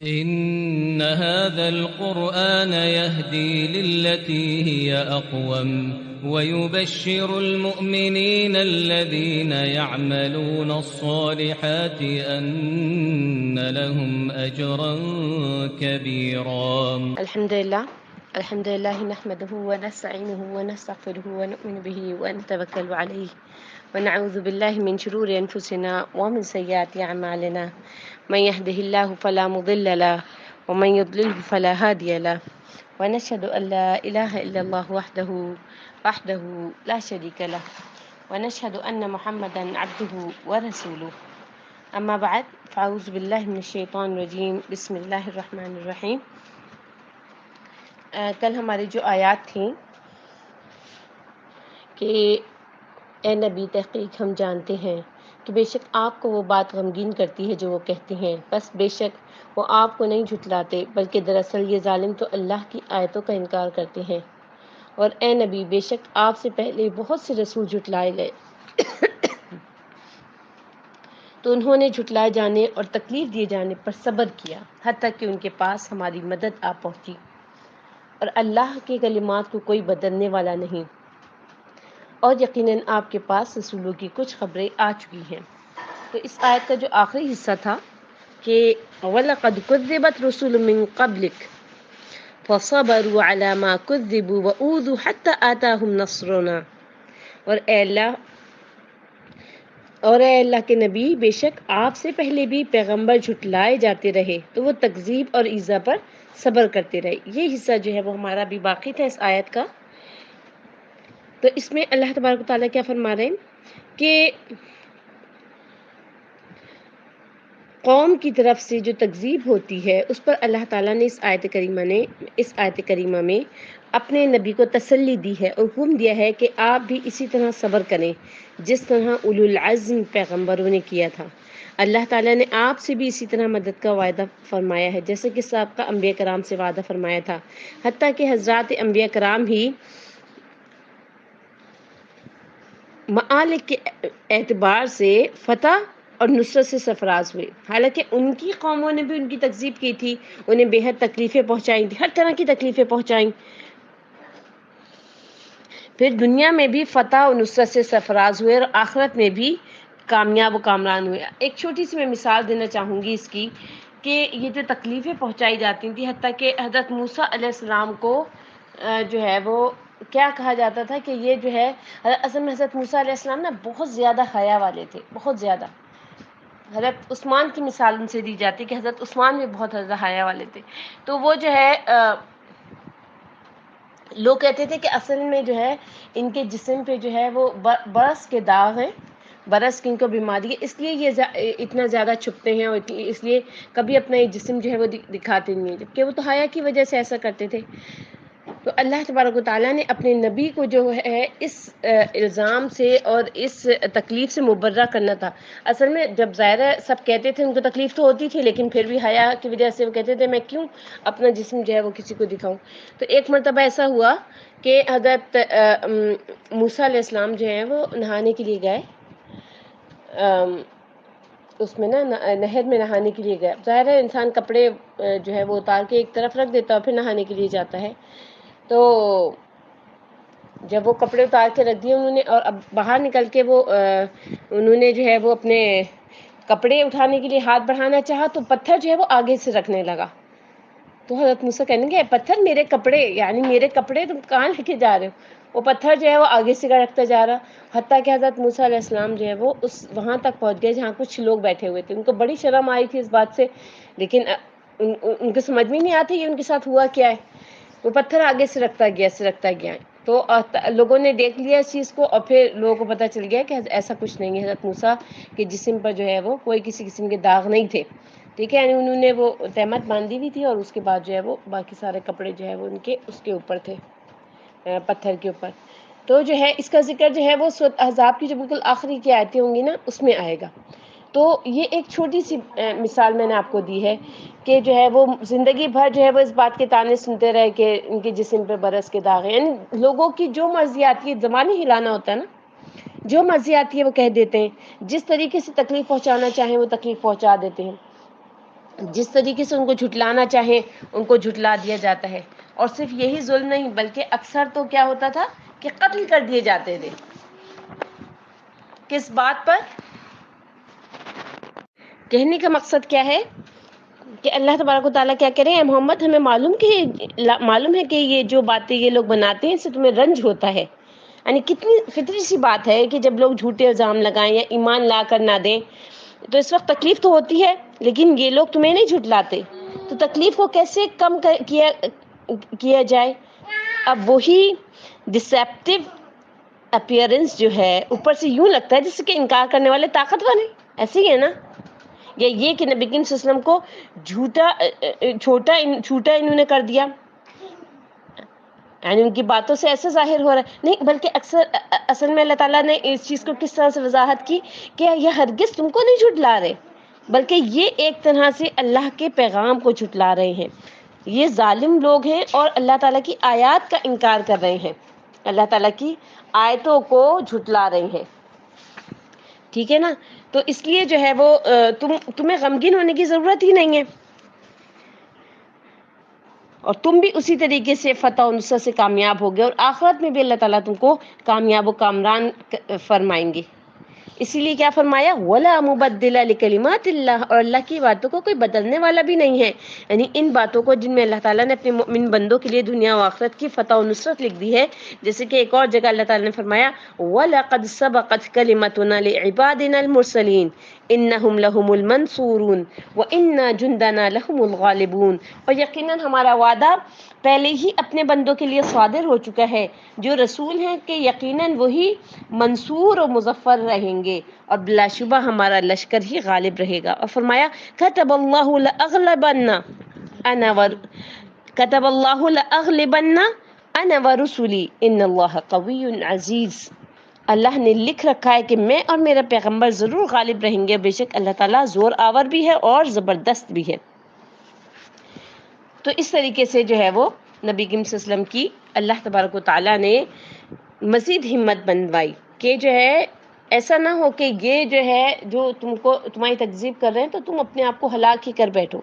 إن هذا القرآن يهدي للتي هي أقوم ويبشر المؤمنين الذين يعملون الصالحات أن لهم أجرا كبيرا. الحمد لله نحمده ونستعينه ونستغفره ونؤمن به ونتوكل عليه ونعوذ بالله من شرور أنفسنا ومن سيئات أعمالنا من يهده الله فلا مضل له ومن يضلله فلا هادي له ونشهد أن لا إله إلا الله وحده لا شريك له ونشهد أن محمدا عبده ورسوله أما بعد فأعوذ بالله من الشيطان الرجيم بسم الله الرحمن الرحيم. کل ہماری جو آیات تھیں کہ اے نبی تحقیق ہم جانتے ہیں کہ بے شک آپ کو وہ بات غمگین کرتی ہے جو وہ کہتے ہیں، بس بے شک وہ آپ کو نہیں جھٹلاتے بلکہ دراصل یہ ظالم تو اللہ کی آیتوں کا انکار کرتے ہیں. اور اے نبی بے شک آپ سے پہلے بہت سے رسول جھٹلائے گئے تو انہوں نے جھٹلائے جانے اور تکلیف دیے جانے پر صبر کیا حتیٰ کہ ان کے پاس ہماری مدد آ پہنچی، اور اللہ کے کلمات کو کوئی بدلنے والا نہیں، اور یقیناً آپ کے پاس رسولوں کی کچھ خبریں آ چکی ہیں. تو اس آیت کا جو آخری حصہ تھا کہ وَلَقَدْ كُذِّبَتْ رُسُلٌ مِّن قَبْلِكَ فَصَبَرُوا عَلَى مَا كُذِّبُوا وَأُوذُوا حَتَّى آتَاهُمْ نَصْرُنَا. اور اے اللہ کے نبی بے شک آپ سے پہلے بھی پیغمبر جھٹلائے جاتے رہے تو وہ تکذیب اور ایذا پر صبر کرتے رہے. یہ حصہ جو ہے وہ ہمارا بھی باقی تھا اس آیت کا. تو اس میں اللہ تبارک و تعالیٰ کیا فرما رہے ہیں کہ قوم کی طرف سے جو تکذیب ہوتی ہے اس پر اللہ تعالیٰ نے اس آیت کریمہ میں اپنے نبی کو تسلی دی ہے اور حکم دیا ہے کہ آپ بھی اسی طرح صبر کریں جس طرح اولو العزم پیغمبروں نے کیا تھا. اللہ تعالیٰ نے آپ سے بھی اسی طرح مدد کا وعدہ فرمایا ہے جیسے کہ سابقہ انبیاء کرام سے وعدہ فرمایا تھا، حتیٰ کہ حضرات انبیاء کرام ہی معالک کے اعتبار سے فتح اور نصرت سے سرفراز ہوئے. حالانکہ ان کی قوموں نے بھی ان کی تکذیب کی تھی، انہیں بے حد تکلیفیں پہنچائیں تھی، ہر طرح کی تکلیفیں پہنچائیں، پھر دنیا میں بھی فتح اور نصرت سے سرفراز ہوئے اور آخرت میں بھی کامیاب و کامران ہوئے. ایک چھوٹی سی میں مثال دینا چاہوں گی اس کی کہ یہ جو تکلیفیں پہنچائی جاتی تھیں، حتیٰ کہ حضرت موسیٰ علیہ السلام کو جو ہے وہ کیا کہا جاتا تھا کہ یہ جو ہے اصل میں حضرت موسیٰ علیہ السلام نا بہت زیادہ حیا والے تھے، بہت زیادہ. حضرت عثمان کی مثال ان سے دی جاتی کہ حضرت عثمان بھی بہت زیادہ حیا والے تھے. تو وہ جو ہے لوگ کہتے تھے کہ اصل میں جو ہے ان کے جسم پہ جو ہے وہ برس کے داغ ہیں، برس کی ان کو بیماری ہے، اس لیے یہ اتنا زیادہ چھپتے ہیں اور اس لیے کبھی اپنا یہ جسم جو ہے وہ دکھاتے نہیں ہیں، جبکہ وہ تو حیا کی وجہ سے ایسا کرتے تھے. تو اللہ تبارک و تعالیٰ نے اپنے نبی کو جو ہے اس الزام سے اور اس تکلیف سے مبرہ کرنا تھا. اصل میں جب ظاہر ہے سب کہتے تھے ان کو تکلیف تو ہوتی تھی، لیکن پھر بھی حیا کی وجہ سے وہ کہتے تھے میں کیوں اپنا جسم جو ہے وہ کسی کو دکھاؤں. تو ایک مرتبہ ایسا ہوا کہ حضرت موسیٰ علیہ السلام جو ہیں وہ نہانے کے لیے گئے، اس میں نا نہر میں نہانے کے لیے گئے. ظاہر ہے انسان کپڑے جو ہے وہ اتار کے ایک طرف رکھ دیتا ہے اور پھر نہانے کے لیے جاتا ہے. تو جب وہ کپڑے اتار کے رکھ دیے انہوں نے اور اب باہر نکل کے وہ انہوں نے جو ہے وہ اپنے کپڑے اٹھانے کے لیے ہاتھ بڑھانا چاہا تو پتھر جو ہے وہ آگے سے رکھنے لگا. تو حضرت موسیٰ کہنے لگے پتھر میرے کپڑے، یعنی میرے کپڑے تم کہاں لے کے جا رہے ہو؟ وہ پتھر جو ہے وہ آگے سے رکھتا جا رہا، حتیٰ کہ حضرت موسیٰ علیہ السلام جو ہے وہ وہاں تک پہنچ گئے جہاں کچھ لوگ بیٹھے ہوئے تھے. ان کو بڑی شرم آئی تھی اس بات سے، لیکن ان کو سمجھ میں نہیں آتی کہ ان کے ساتھ ہوا کیا ہے. وہ پتھر آگے سے رکھتا گیا تو لوگوں نے دیکھ لیا اس چیز کو، اور پھر لوگوں کو پتہ چل گیا کہ ایسا کچھ نہیں ہے، حضرت موسیٰ کے جسم پر جو ہے وہ کوئی کسی قسم کے داغ نہیں تھے. ٹھیک ہے، یعنی انہوں نے وہ تہمت باندھی ہوئی تھی اور اس کے بعد جو ہے وہ باقی سارے کپڑے جو ہے وہ ان کے اس کے اوپر تھے، پتھر کے اوپر. تو جو ہے اس کا ذکر جو ہے وہ سورۃ احزاب کی جو بالکل آخری کی آیتیں ہوں گی نا اس میں آئے گا. تو یہ ایک چھوٹی سی مثال میں نے آپ کو دی ہے کہ جو ہے وہ زندگی بھر جو ہے وہ اس بات کے تانے سنتے رہے کہ ان کے جسم پہ برس کے داغ ہیں. یعنی لوگوں کی جو مرضی آتی ہے، زبانی ہلانا ہوتا ہے نا، جو مرضی آتی ہے وہ کہہ دیتے ہیں، جس طریقے سے تکلیف پہنچانا چاہیں وہ تکلیف پہنچا دیتے ہیں. جس طریقے سے ان کو جھٹلانا چاہیں ان کو جھٹلا دیا جاتا ہے. اور صرف یہی ظلم نہیں بلکہ اکثر تو کیا ہوتا تھا کہ قتل کر دیے جاتے تھے. کس بات پر؟ کہنے کا مقصد کیا ہے کہ اللہ تبارک و تعالیٰ کیا کہہ رہے ہیں، محمد ہمیں معلوم ہے کہ یہ جو باتیں یہ لوگ بناتے ہیں اس سے تمہیں رنج ہوتا ہے. یعنی کتنی فطری سی بات ہے کہ جب لوگ جھوٹے الزام لگائیں یا ایمان لا کر نہ دیں تو اس وقت تکلیف تو ہوتی ہے، لیکن یہ لوگ تمہیں نہیں جھٹلاتے، تو تکلیف کو کیسے کم کیا جائے؟ اب وہی ڈسیپٹیو اپیئرنس جو ہے اوپر سے یوں لگتا ہے جس کے انکار کرنے والے طاقتور ہیں، ایسے ہی ہے نا؟ یا یہ کہ نبی کریم صلی اللہ علیہ وسلم کو چھوٹا انہوں نے کر دیا، یعنی ان کی باتوں سے ایسے ظاہر ہو رہا ہے نہیں، بلکہ اصل میں اللہ تعالیٰ نے اس چیز کو کس طرح سے وضاحت کی کہ یہ ہرگز تم کو نہیں جھٹلا رہے، بلکہ یہ ایک طرح سے اللہ کے پیغام کو جھٹلا رہے ہیں. یہ ظالم لوگ ہیں اور اللہ تعالیٰ کی آیات کا انکار کر رہے ہیں، اللہ تعالیٰ کی آیتوں کو جھٹلا رہے ہیں. ٹھیک ہے نا؟ تو اس لیے جو ہے وہ تمہیں غمگین ہونے کی ضرورت ہی نہیں ہے، اور تم بھی اسی طریقے سے فتح و نصرت سے کامیاب ہوگے، اور آخرت میں بھی اللہ تعالیٰ تم کو کامیاب و کامران فرمائیں گے. اسی لیے کیا فرمایا؟ وَلَا مُبَدِّلَ لِكَلِمَاتِ اللَّهِ، اور اللہ کی باتوں کو کوئی بدلنے والا بھی نہیں ہے. یعنی ان باتوں کو جن میں اللہ تعالیٰ نے اپنے مؤمن بندوں کے لیے دنیا و آخرت کی فتح و نصرت لکھ دی ہے، جیسے کہ ایک اور جگہ اللہ تعالیٰ نے فرمایا وَلَقَدْ سَبَقَتْ كَلِمَتُنَا لِعِبَادِنَا الْمُرْسَلِينَ إِنَّهُمْ لَهُمُ الْمَنْصُورُونَ وَإِنَّ جُنْدَنَا لَهُمُ الْغَالِبُونَ. اور یقیناً ہمارا وعدہ پہلے ہی اپنے بندوں کے لیے صادر ہو چکا ہے جو رسول ہیں کہ یقیناً وہی منصور و مظفر رہیں گے، اور بلا شبہ ہمارا لشکر ہی غالب رہے گا. اور فرمایا كتب اللہ لأغلبن انا ورسلی ان اللہ قوی عزیز. اللہ نے لکھ رکھا ہے کہ میں اور میرا پیغمبر ضرور غالب رہیں گے، بے شک اللہ تعالیٰ زور آور بھی ہے اور زبردست بھی ہے. تو اس طریقے سے جو ہے وہ نبی کریم صلی اللہ علیہ وسلم کی اللہ تبارک و تعالیٰ نے مزید ہمت بنوائی کہ جو ہے ایسا نہ ہو کہ یہ جو ہے جو تمہاری تکذیب کر رہے ہیں تو تم اپنے آپ کو ہلاک ہی کر بیٹھو.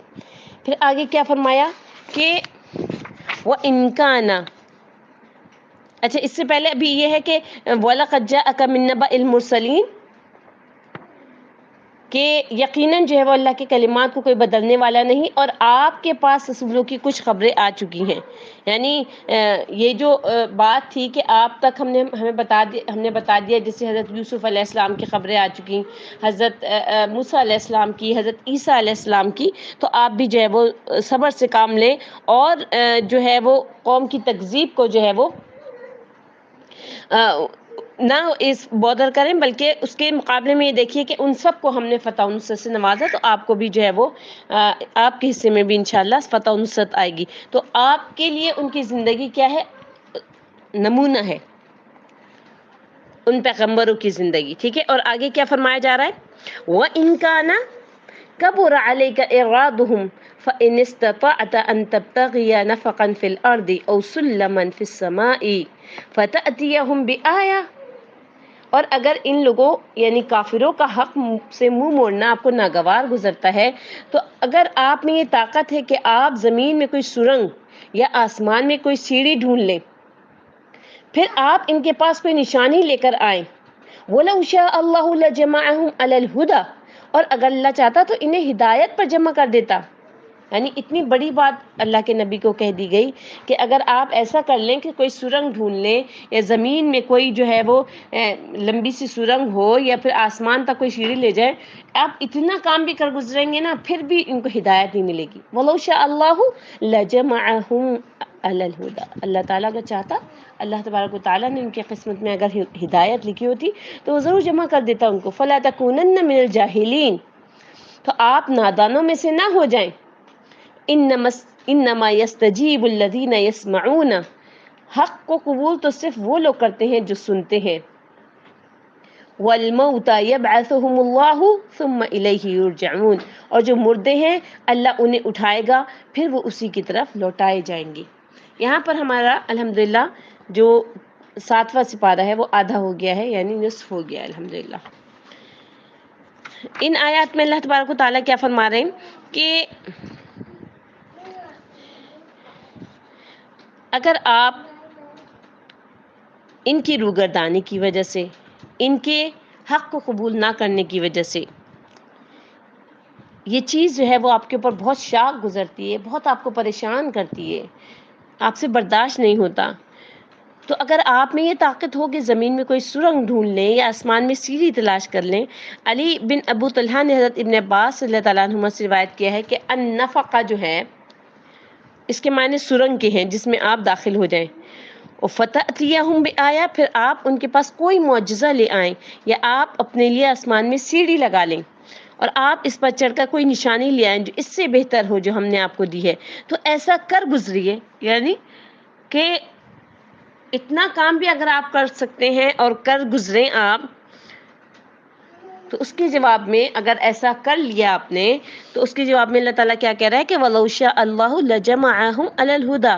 پھر آگے کیا فرمایا کہ وَإِن كَانَ، اچھا اس سے پہلے ابھی یہ ہے کہ وَلَقَدْ جَاءَكَ مِن نَبَإِ الْمُرْسَلِينَ، کہ یقیناً جو ہے وہ اللہ کے کلمات کو کوئی بدلنے والا نہیں، اور آپ کے پاس رسولوں کی کچھ خبریں آ چکی ہیں. یعنی یہ جو بات تھی کہ آپ تک ہم نے بتا دیا، جس سے حضرت یوسف علیہ السلام کی خبریں آ چکی، حضرت موسیٰ علیہ السلام کی، حضرت عیسیٰ علیہ السلام کی، تو آپ بھی جو ہے وہ صبر سے کام لیں اور جو ہے وہ قوم کی تکذیب کو جو ہے وہ نہ اس بودر کریں، بلکہ اس کے مقابلے میں یہ دیکھیے کہ ان سب کو ہم نے فتح و نصرت سے نوازا، تو آپ کو بھی جو ہے وہ آپ کے حصے میں بھی انشاءاللہ فتح و نصرت آئے گی. تو آپ کے لیے ان کی زندگی کیا ہے؟ نمونہ ہے ان پیغمبروں کی زندگی. ٹھیک ہے، اور آگے کیا فرمایا جا رہا ہے؟ وَإِن كَانَ كَبُرَ عَلَيْكَ إِعْرَاضُهُمْ فَإِنِ اسْتَطَعْتَ أَن تَبْتَغِيَ نَفَقًا فِي الْأَرْضِ أَوْ سُلَّمًا فِي السَّمَاءِ فَتَأْتِيَهُمْ بِآيَةٍ، اور اگر ان لوگوں یعنی کافروں کا حق سے منہ موڑنا آپ کو ناگوار گزرتا ہے، تو اگر آپ میں یہ طاقت ہے کہ آپ زمین میں کوئی سرنگ یا آسمان میں کوئی سیڑھی ڈھونڈ لیں، پھر آپ ان کے پاس کوئی نشانی لے کر آئیں. وَلَوْ شَاءَ اللَّهُ لَجَمَعَهُمْ عَلَى الْهُدَى، اور اگر اللہ چاہتا تو انہیں ہدایت پر جمع کر دیتا. یعنی اتنی بڑی بات اللہ کے نبی کو کہہ دی گئی کہ اگر آپ ایسا کر لیں کہ کوئی سرنگ ڈھونڈ لیں، یا زمین میں کوئی جو ہے وہ لمبی سی سرنگ ہو، یا پھر آسمان تک کوئی سیڑھی لے جائیں، آپ اتنا کام بھی کر گزریں گے نا، پھر بھی ان کو ہدایت نہیں ملے گی. وَلَوْ شَاءَ اللَّهُ لَجَمَعَهُمْ عَلَى الْهُدَى، اللہ تعالیٰ کا چاہتا، اللہ تبارک و تعالیٰ نے ان کی قسمت میں اگر ہدایت لکھی ہوتی تو وہ ضرور جمع کر دیتا ان کو. فَلَا تَكُونَنَّ مِنَ الْجَاهِلِينَ، تو آپ نادانوں میں سے نہ ہو جائیں. انما یستجیب الذین یسمعون، حق کو قبول تو صرف وہ لوگ کرتے ہیں جو سنتے ہیں. والموتى یبعثهم اللہ ثم الیہ یرجعون، اور جو مردے ہیں اللہ انہیں اٹھائے گا، پھر وہ اسی کی طرف لوٹائے جائیں گے. یہاں پر ہمارا الحمدللہ جو 7واں سپارہ ہے وہ آدھا ہو گیا ہے، یعنی نصف ہو گیا ہے الحمدللہ. ان آیات میں اللہ تبارک و تعالیٰ کیا فرما رہے ہیں کہ اگر آپ ان کی روگردانی کی وجہ سے، ان کے حق کو قبول نہ کرنے کی وجہ سے یہ چیز جو ہے وہ آپ کے اوپر بہت شاق گزرتی ہے، بہت آپ کو پریشان کرتی ہے، آپ سے برداشت نہیں ہوتا، تو اگر آپ میں یہ طاقت ہو کہ زمین میں کوئی سرنگ ڈھونڈ لیں یا آسمان میں سیڑھی تلاش کر لیں۔ علی بن ابو طلحہ نے حضرت ابن عباس صلی اللہ تعالیٰ عنہما سے روایت کیا ہے کہ النفقہ جو ہے اس کے معنی سرنگ کے ہیں جس میں آپ داخل ہو جائیں، اور فتأتیہم بآیہ، پھر آپ ان کے پاس کوئی معجزہ لے آئیں، یا آپ اپنے لیے آسمان میں سیڑھی لگا لیں اور آپ اس پر چڑھ کر کوئی نشانی لے آئیں جو اس سے بہتر ہو جو ہم نے آپ کو دی ہے، تو ایسا کر گزریے، یعنی کہ اتنا کام بھی اگر آپ کر سکتے ہیں اور کر گزریں آپ، تو اس کے جواب میں اگر ایسا کر لیا آپ نے تو اس کے جواب میں اللہ تعالیٰ کیا کہہ رہا ہے کہ وَلَوْ شَاءَ اللَّهُ لَجَمَعَهُمْ عَلَى الْهُدَى،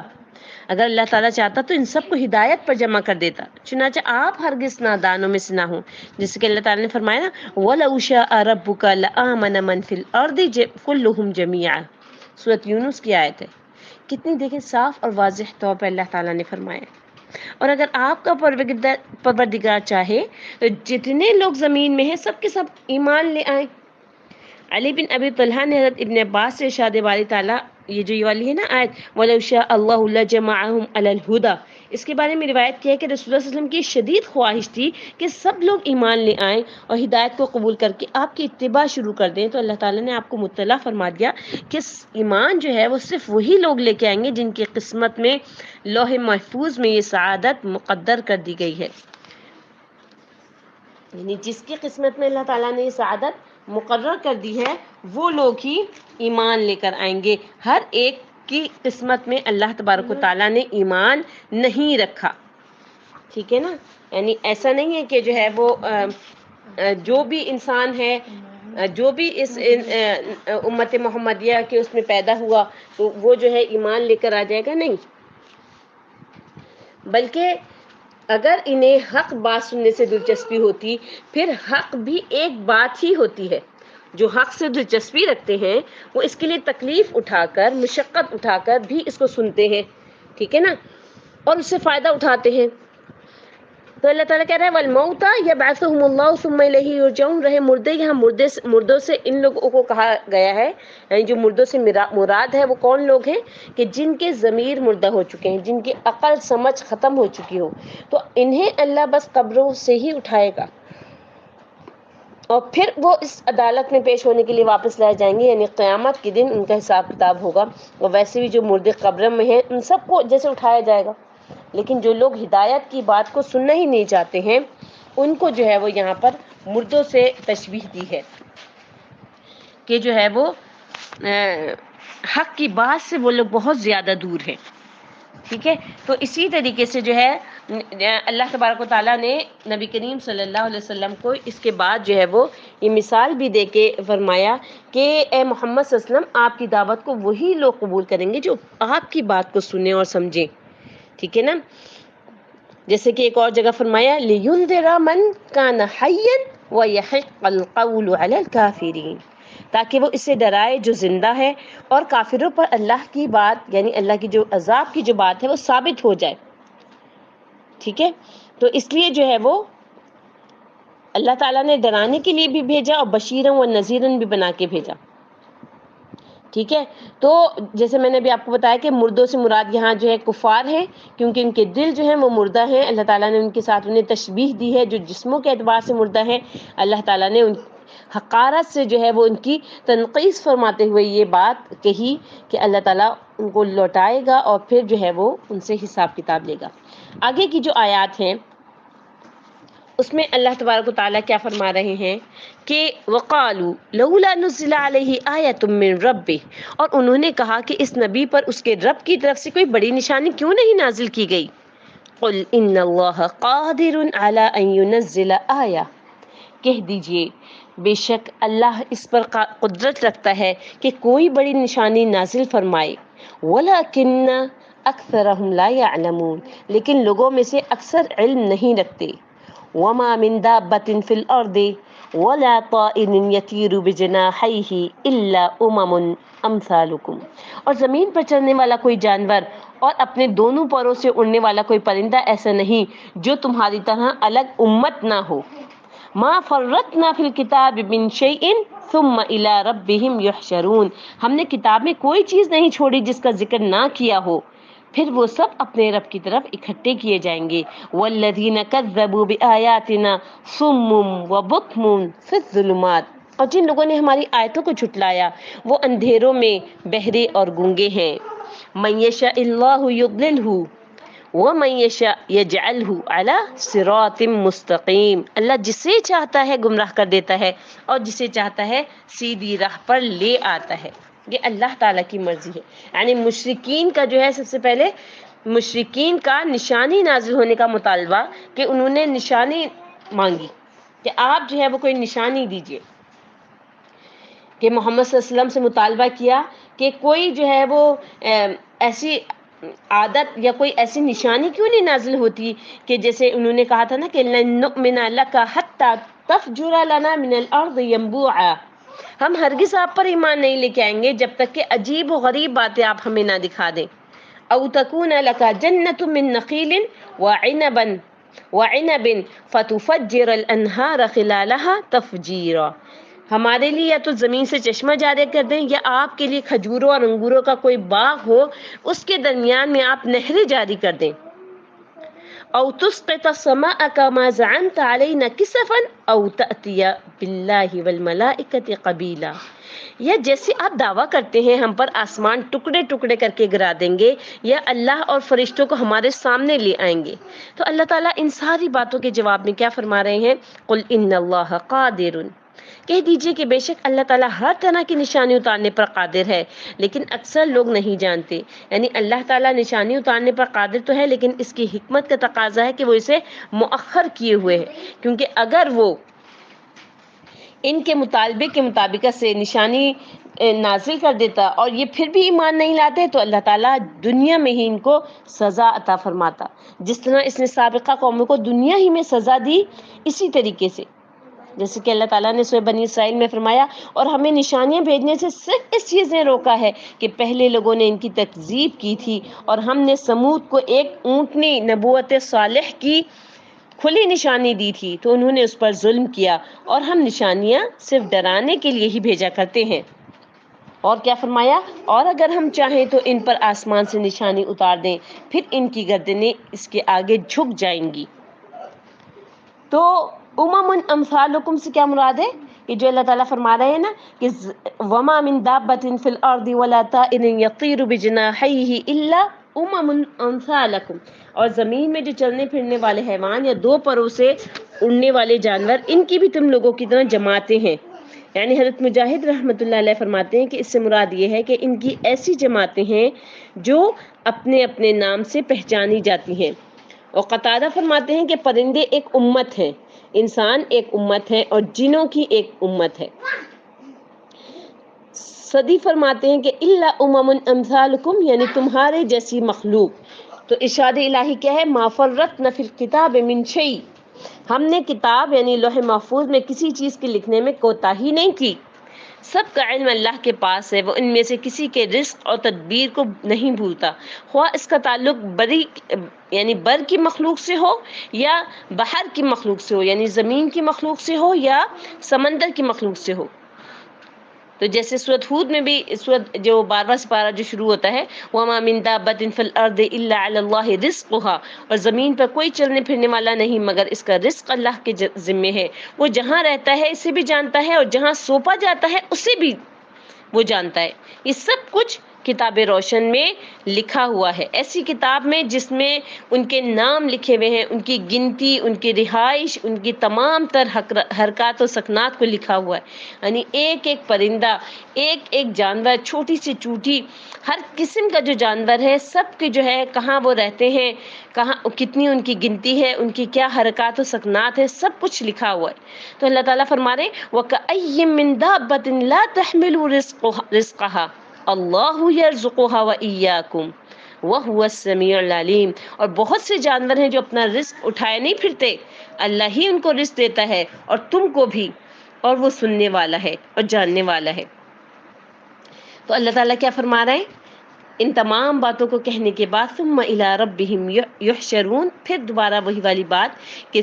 اگر اللہ تعالیٰ چاہتا تو ان سب کو ہدایت پر جمع کر دیتا، چنانچہ آپ ہرگز نادانوں میں سے نہ ہوں، جیسے کہ اللہ تعالیٰ نے فرمایا نا وَلَوْ شَاءَ رَبُّكَ لَآمَنَ مَنْ فِي الْأَرْضِ كُلُّهُمْ جَمِيعًا، سورۃ یونس کی آیت ہے۔ کتنی دیکھیں صاف اور واضح طور پر اللہ تعالیٰ نے فرمایا، اور اگر آپ کا پروردگار چاہے تو جتنے لوگ زمین میں ہیں سب کے سب ایمان لے آئیں۔ علی بن ابی طلحہ نے حضرت ابن عباس سے ارشاد باری تعالیٰ، یہ جو یہ والی ہے نا آیت وَلَوْ شَاءَ اللَّهُ لَجَمَعَهُمْ عَلَى الْهُدَى، اس کے بارے میں روایت کیا ہے کہ رسول اللہ صلی اللہ علیہ وسلم کی شدید خواہش تھی کہ سب لوگ ایمان لے آئیں اور ہدایت کو قبول کر کے آپ کی اتباع شروع کر دیں، تو اللہ تعالیٰ نے آپ کو مطلع فرما دیا کہ ایمان جو ہے وہ صرف وہی لوگ لے کے آئیں گے جن کی قسمت میں لوح محفوظ میں یہ سعادت مقدر کر دی گئی ہے، یعنی جس کی قسمت میں اللہ تعالیٰ نے یہ سعادت مقرر کر دی ہے وہ لوگ ہی ایمان لے کر آئیں گے۔ ہر ایک کی قسمت میں اللہ تبارک و تعالیٰ نے ایمان نہیں رکھا، ٹھیک ہے نا، یعنی ایسا نہیں ہے کہ جو ہے وہ جو بھی انسان ہے، جو بھی اس امت محمدیہ کے اس میں پیدا ہوا تو وہ جو ہے ایمان لے کر آ جائے گا، نہیں، بلکہ اگر انہیں حق بات سننے سے دلچسپی ہوتی، پھر حق بھی ایک بات ہی ہوتی ہے، جو حق سے دلچسپی رکھتے ہیں وہ اس کے لیے تکلیف اٹھا کر، مشقت اٹھا کر بھی اس کو سنتے ہیں، ٹھیک ہے نا، اور اس سے فائدہ اٹھاتے ہیں۔ تو اللہ تعالیٰ کہہ رہا ہے وَالْمَوْتَى يَبْعَثُهُمُ اللَّهُ ثُمَّ إِلَيْهِ يُرْجَعُونَ، رہے مردے، یہاں مردوں سے ان لوگوں کو کہا گیا ہے، یعنی جو مردوں سے مراد ہے وہ کون لوگ ہیں کہ جن کے ضمیر مردہ ہو چکے ہیں، جن کی عقل سمجھ ختم ہو چکی ہو، تو انہیں اللہ بس قبروں سے ہی اٹھائے گا اور پھر وہ اس عدالت میں پیش ہونے کے لیے واپس لائے جائیں گے، یعنی قیامت کے دن ان کا حساب کتاب ہوگا، اور ویسے بھی جو مردے قبر میں ہیں ان سب کو جیسے اٹھایا جائے گا، لیکن جو لوگ ہدایت کی بات کو سننا ہی نہیں چاہتے ہیں ان کو جو ہے وہ یہاں پر مردوں سے تشبیہ دی ہے کہ جو ہے وہ حق کی بات سے وہ لوگ بہت زیادہ دور ہیں، ٹھیک ہے۔ تو اسی طریقے سے جو ہے اللہ تبارک و تعالیٰ نے نبی کریم صلی اللہ علیہ وسلم کو اس کے بعد جو ہے وہ یہ مثال بھی دے کے فرمایا کہ اے محمد صلی اللہ علیہ وسلم، آپ کی دعوت کو وہی لوگ قبول کریں گے جو آپ کی بات کو سنیں اور سمجھیں، ٹھیک ہے نا، جیسے کہ ایک اور جگہ فرمایا لِيُنذِرَ مَن كَانَ حَيًّا وَيَحِقَّ الْقَوْلُ عَلَى الْكَافِرِينَ، تاکہ وہ اس سے ڈرائے جو زندہ ہے اور کافروں پر اللہ کی بات، یعنی اللہ کی جو عذاب کی جو بات ہے وہ ثابت ہو جائے، ٹھیک ہے۔ تو اس لیے جو ہے وہ اللہ تعالیٰ نے ڈرانے کے لیے بھی بھیجا اور بشیرن و نذیرن بھی بنا کے بھیجا، ٹھیک ہے۔ تو جیسے میں نے ابھی آپ کو بتایا کہ مردوں سے مراد یہاں جو ہے کفار ہیں، کیونکہ ان کے دل جو ہیں وہ مردہ ہیں، اللہ تعالیٰ نے ان کے ساتھ انہیں تشبیہ دی ہے، جو جسموں کے اعتبار سے مردہ ہیں، اللہ تعالیٰ نے ان حقارت سے جو ہے وہ ان کی تنقیص فرماتے ہوئے یہ بات کہی کہ اللہ تعالیٰ ان کو لوٹائے گا اور پھر جو ہے وہ ان سے حساب کتاب لے گا۔ آگے کی جو آیات ہیں اس میں اللہ تبارک و تعالیٰ کیا فرما رہے ہیں کہ وَقَالُوا لَوْلَا نُزِّلَ عَلَيْهِ آیَةٌ مِّن رَبِّهِ، اور انہوں نے کہا کہ اس نبی پر اس کے رب کی طرف سے کوئی بڑی نشانی کیوں نہیں نازل کی گئی۔ قُلْ إِنَّ اللَّهَ قَادِرٌ عَلَىٰ أَن يُنَزِّلَ آیَةً، کہہ دیجئے بے شک اللہ اس پر قدرت رکھتا ہے کہ کوئی بڑی نشانی نازل فرمائے، وَلَٰكِنَّ أَكْثَرَهُمْ لَا يَعْلَمُونَ، لیکن لوگوں میں سے اکثر علم نہیں رکھتے۔ وَمَا مِن دَابَّةٍ فِي الْأَرْضِ، ولا طائر يطير بجناحيه الا امثالكم، اور زمین پر چلنے والا کوئی جانور اور اپنے دونوں پروں سے اڑنے والا کوئی پرندہ ایسا نہیں جو تمہاری طرح الگ امت نہ ہو۔ ما فرطنا فی الکتاب من شیء ثم الی ربہم یحشرون، ہم نے کتاب میں کوئی چیز نہیں چھوڑی جس کا ذکر نہ کیا ہو، پھر وہ سب اپنے رب کی طرف اکٹھے کیے جائیں گے۔ والذین کذبوا بآیاتنا صم وبکم فی الظلمات، اور جن لوگوں نے ہماری آیتوں کو جھٹلایا وہ اندھیروں میں بہرے اور گونگے ہیں۔ من یشاء اللہ یضللہ وَمَن یشاء یجعلہ علی صراط مستقیم، اللہ جسے چاہتا ہے گمراہ کر دیتا ہے اور جسے چاہتا ہے سیدھی راہ پر لے آتا ہے۔ یہ اللہ تعالیٰ کی مرضی ہے۔ یعنی مشرکین کا جو ہے سب سے پہلے مشرکین کا نشانی نازل ہونے کا مطالبہ کہ انہوں نے نشانی مانگی کہ آپ جو ہے وہ کوئی نشانی دیجئے، کہ محمد صلی اللہ علیہ وسلم سے مطالبہ کیا کہ کوئی جو ہے وہ ایسی عادت یا کوئی ایسی نشانی کیوں نہیں نازل ہوتی کہ جیسے انہوں نے کہا تھا نا کہ لن نؤمن لک حتی تفجر لنا من الارض ینبوعا، ہم ہرگز آپ پر ایمان نہیں لے کے آئیں گے جب تک کہ عجیب و غریب باتیں آپ ہمیں نہ دکھا دیں۔ او تکون لک جنۃ من نخیل وعنب فتفجر الانہار خلالها تفجیرا، ہمارے لیے یا تو زمین سے چشمہ جاری کر دیں یا آپ کے لیے کھجوروں اور انگوروں کا کوئی باغ ہو اس کے درمیان میں آپ نہریں جاری کر دیں۔ او تسقط السماء كما زعمت علينا كسفا او تأتي بالله والملائكة قبيلا، یا جیسے آپ دعویٰ کرتے ہیں ہم پر آسمان ٹکڑے ٹکڑے کر کے گرا دیں گے یا اللہ اور فرشتوں کو ہمارے سامنے لے آئیں گے۔ تو اللہ تعالیٰ ان ساری باتوں کے جواب میں کیا فرما رہے ہیں؟ قل ان اللہ قادر، کہہ دیجئے کہ بے شک اللہ تعالیٰ ہر طرح کی نشانی اتارنے پر قادر ہے، لیکن اکثر لوگ نہیں جانتے۔ یعنی اللہ تعالیٰ نشانی اتارنے پر قادر تو ہے لیکن اس کی حکمت کا تقاضا ہے کہ وہ اسے مؤخر کیے ہوئے ہے، کیونکہ اگر وہ ان کے مطالبے کے مطابقت سے نشانی نازل کر دیتا اور یہ پھر بھی ایمان نہیں لاتے تو اللہ تعالیٰ دنیا میں ہی ان کو سزا عطا فرماتا، جس طرح اس نے سابقہ قوموں کو دنیا ہی میں سزا دی، اسی طریقے سے جیسے کہ اللہ تعالیٰ نے سورہ بنی اسرائیل میں فرمایا اور ہمیں نشانیاں بھیجنے سے صرف اس چیز نے روکا ہے کہ پہلے لوگوں نے ان کی تکذیب کی تھی اور ہم نے سمود کو ایک اونٹنی نبوت صالح کی کھلی نشانی دی تھی تو انہوں نے اس پر ظلم کیا، اور ہم نشانیاں صرف ڈرانے کے لیے ہی بھیجا کرتے ہیں۔ اور کیا فرمایا؟ اور اگر ہم چاہیں تو ان پر آسمان سے نشانی اتار دیں پھر ان کی گردنیں اس کے آگے جھک جائیں گی۔ تو امثالکم سے کیا مراد ہے؟ کہ جو اللہ تعالیٰ فرما رہے ہیں نا کہ وما من دابۃ فی الارض ولا طائر یطیر بجناحیہ الا امثالکم، اور زمین میں جو چلنے پھرنے والے حیوان یا دو پروں سے اڑنے والے جانور ان کی بھی تم لوگوں کی طرح جماعتیں ہیں۔ یعنی حضرت مجاہد رحمۃ اللہ علیہ فرماتے ہیں کہ اس سے مراد یہ ہے کہ ان کی ایسی جماعتیں ہیں جو اپنے اپنے نام سے پہچانی جاتی ہیں۔ اور قتادہ فرماتے ہیں کہ پرندے ایک امت ہیں، انسان ایک امت ہے اور جنوں کی ایک امت ہے۔ صدی فرماتے ہیں کہ الا امثالکم، یعنی تمہارے جیسی مخلوق۔ تو ارشاد الہی کیا ہے؟ ما فرطنا فی الکتاب من شیء، ہم نے کتاب یعنی لوح محفوظ میں کسی چیز کے لکھنے میں کوتاہی نہیں کی، سب کا علم اللہ کے پاس ہے، وہ ان میں سے کسی کے رزق اور تدبیر کو نہیں بھولتا، خواہ اس کا تعلق یعنی بر کی مخلوق سے ہو یا بحر کی مخلوق سے ہو، یعنی زمین کی مخلوق سے ہو یا سمندر کی مخلوق سے ہو۔ تو جیسے سورۃ ہود میں بھی سورۃ جو 12واں سپارہ جو شروع ہوتا ہے وَمَا مِن دَابَّةٍ فِي الْأَرْضِ إِلَّا عَلَى اللَّهِ رِزْقُهَا، اور زمین پر کوئی چلنے پھرنے والا نہیں مگر اس کا رزق اللہ کے ذمے ہے، وہ جہاں رہتا ہے اسے بھی جانتا ہے اور جہاں سونپا جاتا ہے اسے بھی وہ جانتا ہے۔ یہ سب کچھ کتاب روشن میں لکھا ہوا ہے، ایسی کتاب میں جس میں ان کے نام لکھے ہوئے ہیں، ان کی گنتی، ان کی رہائش، ان کی تمام تر حرکات و سکنات کو لکھا ہوا ہے۔ یعنی ایک ایک پرندہ، ایک ایک جانور، چھوٹی سے چھوٹی ہر قسم کا جو جانور ہے سب کے جو ہے کہاں وہ رہتے ہیں، کہاں کتنی ان کی گنتی ہے، ان کی کیا حرکات و سکنات ہے، سب کچھ لکھا ہوا ہے۔ تو اللہ تعالیٰ فرما رہے ہیں وَكَأَيٍّ مِّن دَابَّةٍ لَا تَحْمِلُ رِزْقَهَا اللَّهُ يَرْزُقُهَا وَإِيَّاكُمْ وَهُوَ السَّمِيعُ الْعَلِيمُ، اور بہت سے جانور ہیں جو اپنا رزق اٹھائے نہیں پھرتے، اللہ ہی ان کو رزق دیتا ہے اور تم کو بھی، اور وہ سننے والا ہے اور جاننے والا ہے۔ تو اللہ تعالیٰ کیا فرما رہے ہیں؟ ان تمام باتوں کو کہنے کے بعد ثم الی ربہم یحشرون، پھر دوبارہ وہی والی بات کہ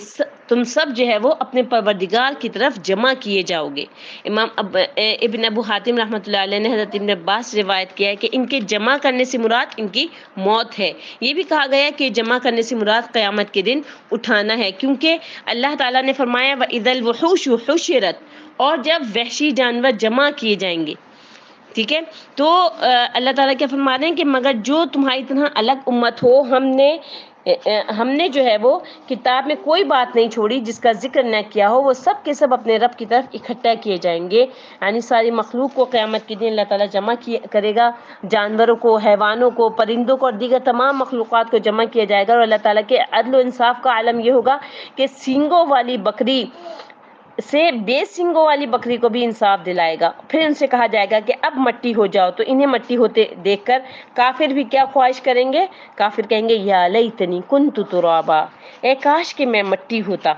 تم سب جو ہے وہ اپنے پروردگار کی طرف جمع کیے جاؤ گے۔ امام ابن ابو حاتم رحمۃ اللہ علیہ نے حضرت ابن عباس سے روایت کیا ہے کہ ان کے جمع کرنے سے مراد ان کی موت ہے۔ یہ بھی کہا گیا کہ جمع کرنے سے مراد قیامت کے دن اٹھانا ہے، کیونکہ اللہ تعالیٰ نے فرمایا وَإِذَا الْوُحُوشُ حُشِرَتْ، اور جب وحشی جانور جمع کیے جائیں گے، ٹھیک ہے۔ تو اللہ تعالیٰ کیا فرما رہے ہیں کہ مگر جو تمہاری طرح الگ امت ہو، ہم نے جو ہے وہ کتاب میں کوئی بات نہیں چھوڑی جس کا ذکر نہ کیا ہو، وہ سب کے سب اپنے رب کی طرف اکٹھا کیے جائیں گے۔ یعنی ساری مخلوق کو قیامت کے دن اللہ تعالیٰ جمع کرے گا، جانوروں کو، حیوانوں کو، پرندوں کو اور دیگر تمام مخلوقات کو جمع کیا جائے گا، اور اللہ تعالیٰ کے عدل و انصاف کا عالم یہ ہوگا کہ سینگوں والی بکری سے بے سنگوں والی بکری کو بھی انصاف دلائے گا۔ پھر ان سے کہا جائے گا کہ اب مٹی ہو جاؤ، تو انہیں مٹی ہوتے دیکھ کر کافر بھی کیا خواہش کریں گے؟ کافر کہیں گے یا لیتنی کنت ترابا، اے کاش کہ میں مٹی ہوتا،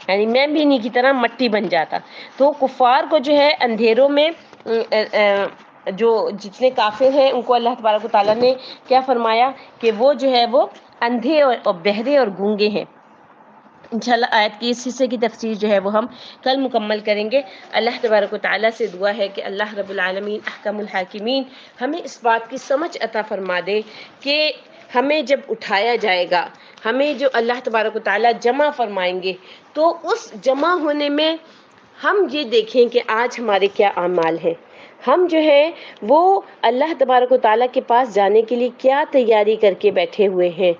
یعنی میں بھی انہیں کی طرح مٹی بن جاتا۔ تو کفار کو جو ہے اندھیروں میں جو جتنے کافر ہیں ان کو اللہ تبارک و تعالیٰ نے کیا فرمایا کہ وہ جو ہے وہ اندھے اور بہرے اور گونگے ہیں۔ انشاءاللہ آیت کی اس حصے کی تفسیر جو ہے وہ ہم کل مکمل کریں گے۔ اللہ تبارک و تعالیٰ سے دعا ہے کہ اللہ رب العالمین احکم الحاکمین ہمیں اس بات کی سمجھ عطا فرما دے کہ ہمیں جب اٹھایا جائے گا، ہمیں جو اللہ تبارک و تعالیٰ جمع فرمائیں گے، تو اس جمع ہونے میں ہم یہ دیکھیں کہ آج ہمارے کیا اعمال ہیں، ہم جو ہے وہ اللہ تبارک و تعالیٰ کے پاس جانے کے لیے کیا تیاری کر کے بیٹھے ہوئے ہیں۔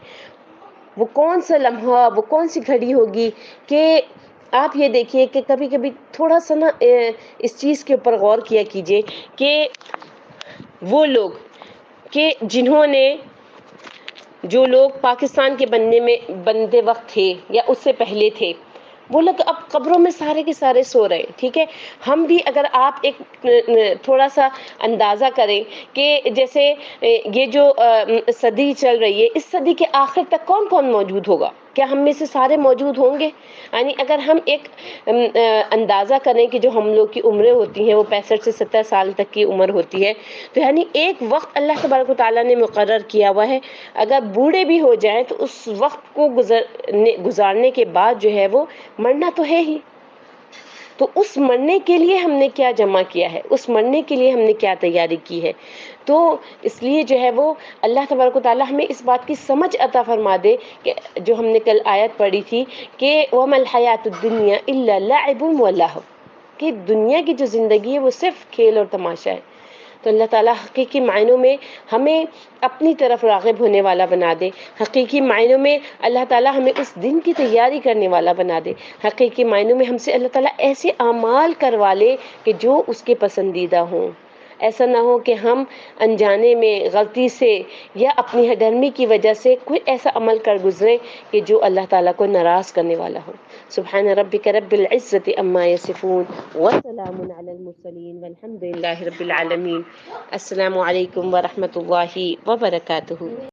وہ کون سا لمحہ، وہ کون سی گھڑی ہوگی کہ آپ یہ دیکھیے کہ کبھی کبھی تھوڑا سا نا اس چیز کے اوپر غور کیا کیجئے کہ وہ لوگ کہ جو لوگ پاکستان کے بنتے وقت تھے یا اس سے پہلے تھے، وہ لوگ اب قبروں میں سارے کے سارے سو رہے ہیں، ٹھیک ہے۔ ہم بھی اگر آپ ایک تھوڑا سا اندازہ کریں کہ جیسے یہ جو صدی چل رہی ہے، اس صدی کے آخر تک کون کون موجود ہوگا؟ کیا ہم میں سے سارے موجود ہوں گے؟ یعنی اگر ہم ایک اندازہ کریں کہ جو ہم لوگ کی عمریں ہوتی ہیں وہ 65 سے 70 سال تک کی عمر ہوتی ہے، تو یعنی ایک وقت اللہ تبارک و تعالیٰ نے مقرر کیا ہوا ہے، اگر بوڑھے بھی ہو جائیں تو اس وقت کو گزارنے کے بعد جو ہے وہ مرنا تو ہے ہی۔ تو اس مرنے کے لیے ہم نے کیا جمع کیا ہے، اس مرنے کے لیے ہم نے کیا تیاری کی ہے۔ تو اس لیے جو ہے وہ اللہ تبارک و تعالیٰ ہمیں اس بات کی سمجھ عطا فرما دے کہ جو ہم نے کل آیت پڑھی تھی کہ وَمَا الْحَيَاةُ الدُّنْيَا إِلَّا لَعِبٌ وَلَهْوٌ، کہ دنیا کی جو زندگی ہے وہ صرف کھیل اور تماشا ہے۔ تو اللہ تعالیٰ حقیقی معنوں میں ہمیں اپنی طرف راغب ہونے والا بنا دے، حقیقی معنوں میں اللہ تعالیٰ ہمیں اس دن کی تیاری کرنے والا بنا دے، حقیقی معنوں میں ہم سے اللہ تعالیٰ ایسے اعمال کروا لے کہ جو اس کے پسندیدہ ہوں۔ ایسا نہ ہو کہ ہم انجانے میں غلطی سے یا اپنی ہڈرمی کی وجہ سے کوئی ایسا عمل کر گزرے کہ جو اللہ تعالیٰ کو ناراض کرنے والا ہو۔ سبحان ربک رب العزت عما یصفون وسلام علی المرسلین والحمد للہ رب العالمین۔ السلام علیکم ورحمۃ اللہ وبرکاتہ۔